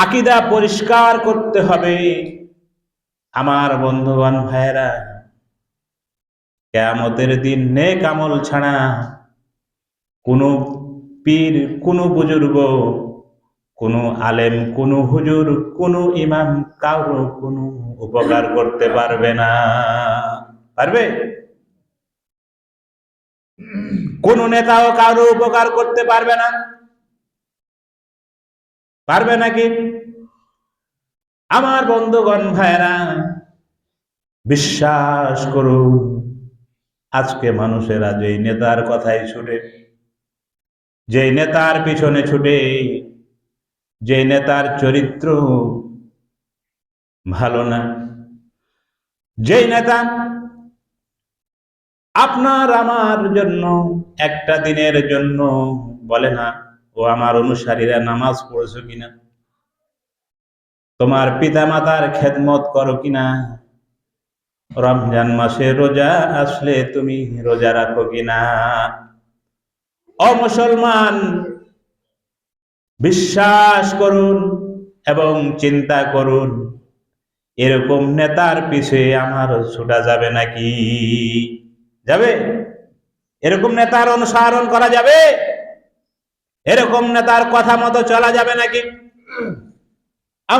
আকীদা পরিষ্কার করতে হবে। আমার বন্ধুগণ ভাইয়েরা, কিয়ামতের দিন নেক আমল ছাড়া কোনো পীর, কোনো বুজুর্গ, কোনো আলেম, কোনো হুজুর, কোনো ইমাম কারো কোনো উপকার করতে পারবে না। পারবে? কোন নেতাও কারো উপকার করতে পারবে না। পারবে নাকি? আমার বন্ধুগণ ভাইরা, বিশ্বাস করুন, আজকে মানুষেরা যেই নেতার কথাই ছুটে, যেই নেতার পিছনে ছুটে, যেই নেতার চরিত্র ভালো না, যেই নেতা আপনার আমার জন্য একটা দিনের জন্য বলে না, ও আমার অনুসারীরা নামাজ পড়েছো কিনা, তোমার পিতা মাতার খেদমত করো কিনা, রমজান মাসে রোজা আসলে তুমি রোজা রাখো কিনা। ও মুসলমান, বিশ্বাস করুন এবং চিন্তা করুন, এরকম নেতার পিছে আমার ছুটা যাবে নাকি? যাবে? এরকম নেতার অনুসরণ করা যাবে? এরকম নেতার কথা মতো চলা যাবে নাকি?